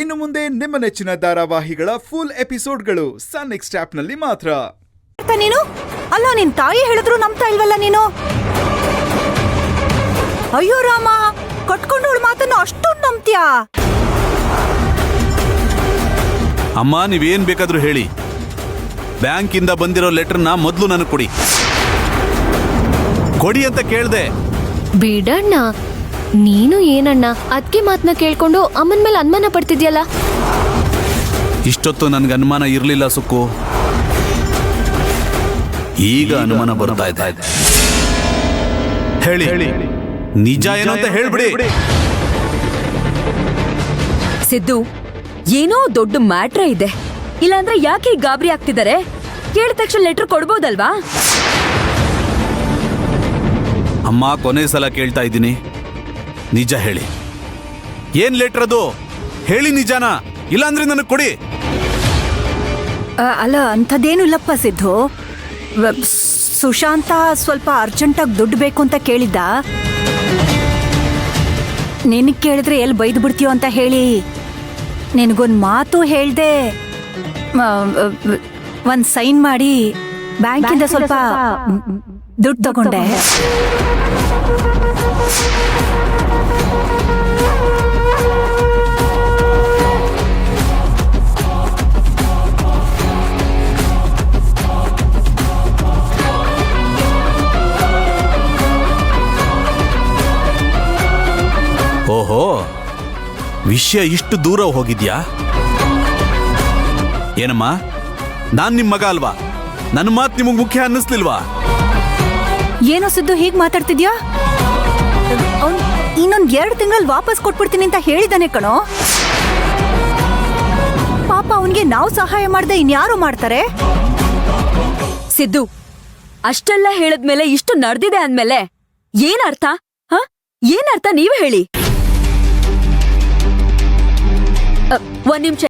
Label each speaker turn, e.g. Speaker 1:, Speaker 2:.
Speaker 1: ಇನ್ನು ಮುಂದೆ ನಿಮ್ಮ ನೆಚ್ಚಿನ ಧಾರಾವಾಹಿಗಳ ಫುಲ್ ಎಪಿಸೋಡ್ಗಳು ಸನ್ ನೆಕ್ಸ್ಟ್ ಆಪ್ನಲ್ಲಿ ಮಾತ್ರ.
Speaker 2: ನೀನು ಅಲ್ಲ, ನಿನ್ ತಾಯಿ ಹೇಳಿದ್ರು ನಂಬ್ತಾ ಇಲ್ವಲ್ಲ ನೀನು. ಅಯ್ಯೋ ರಾಮ, ಕಟ್ಕೊಂಡವಳ ಮಾತನ್ನು ಅಷ್ಟೊಂದು ನಂಬ್ತೀಯಾ?
Speaker 3: ಅಮ್ಮ, ನೀವೇನ್ ಬೇಕಾದ್ರೂ ಹೇಳಿ, ಬ್ಯಾಂಕ್ ಇಂದ ಬಂದಿರೋ ಲೆಟರ್ನ ಮೊದಲು ನನಗೆ ಕೊಡಿ ಅಂತ ಕೇಳ್ದೆ.
Speaker 4: ಬಿಡಣ್ಣ, ನೀನು ಏನಣ್ಣ ಅದಕ್ಕೆ ಮಾತನ್ನ ಕೇಳ್ಕೊಂಡು ಅಮ್ಮನ ಮೇಲೆ ಅನುಮಾನ ಪಡ್ತಿದ್ಯಲ್ಲ.
Speaker 3: ಇಷ್ಟೊತ್ತು ನನ್ಗೆ ಅನುಮಾನ ಇರ್ಲಿಲ್ಲ ಸುಕ್ಕು, ಈಗ ಅನುಮಾನ ಬರ್ತಾ ಇದೆ. ಹೇಳಿ ನಿಜ ಏನೋ ಅಂತ ಹೇಳ್ಬಿಡಿ.
Speaker 2: ಸಿದ್ದು, ಏನೋ ದೊಡ್ಡ ಮ್ಯಾಟ್ರ್ ಇದೆ, ಇಲ್ಲಾಂದ್ರೆ ಯಾಕೆ ಗಾಬರಿ ಆಗ್ತಿದ್ದಾರೆ? ಕೇಳಿದ ತಕ್ಷಣ ಲೆಟರ್ ಕೊಡ್ಬೋದಲ್ವಾ?
Speaker 3: ಅಮ್ಮ, ಕೊನೆ ಸಲ ಕೇಳ್ತಾ ಇದ್ದೀನಿ, ನಿಜ ಹೇಳಿ. ಏನ್ ಲೆಟರ್ ಅದು? ಹೇಳಿ ನಿಜಾನ, ಇಲ್ಲಾಂದ್ರೆ ನನಗೆ ಕೊಡಿ.
Speaker 2: ಅಲ್ಲ, ಅಂಥದ್ದೇನು ಇಲ್ಲಪ್ಪ ಸಿದ್ದು. ಸುಶಾಂತ ಸ್ವಲ್ಪ ಅರ್ಜೆಂಟಾಗಿ ದುಡ್ಡು ಬೇಕು ಅಂತ ಕೇಳಿದ್ದ. ನಿನಗೆ ಕೇಳಿದ್ರೆ ಎಲ್ಲಿ ಬೈದು ಬಿಡ್ತೀಯೋ ಅಂತ ಹೇಳಿ ನಿನಗೊಂದು ಮಾತು ಹೇಳ್ದೆ. ಒಂದು ಸೈನ್ ಮಾಡಿ ಬ್ಯಾಂಕಿಂದ ಸ್ವಲ್ಪ ದುಡ್ಡು ತಗೊಂಡೆ.
Speaker 3: ಓಹೋ, ವಿಷಯ ಇಷ್ಟು ದೂರ ಹೋಗಿದ್ಯಾ? ಏನಮ್ಮ, ನಾನ್ ನಿಮ್ ಮಗ ಅಲ್ವಾ? ನನ್ನ ಮಾತು ನಿಮಗ್ ಮುಖ್ಯ ಅನ್ನಿಸ್ಲಿಲ್ವಾ?
Speaker 2: ಏನೋ ಸಿದ್ದು ಹೀಗ್ ಮಾತಾಡ್ತಿದ್ಯಾ? ಇನ್ನೊಂದ್ 2 ತಿಂಗಳಲ್ಲಿ ವಾಪಸ್ ಕೊಟ್ಬಿಡ್ತೀನಿ ಅಂತ ಹೇಳಿದಾನೆ ಕಣೋ. ಪಾಪ ಅವನ್ಗೆ ನಾವು ಸಹಾಯ ಮಾಡ್ದೆ ಇನ್ಯಾರು ಮಾಡ್ತಾರೆ? ಸಿದ್ದು, ಅಷ್ಟೆಲ್ಲ ಹೇಳದ್ಮೇಲೆ ಇಷ್ಟು ನಡೆದಿದೆ ಅಂದ್ಮೇಲೆ ಏನರ್ಥ? ಏನರ್ಥ ನೀವೇ ಹೇಳಿ. 1 ನಿಮಿಷ.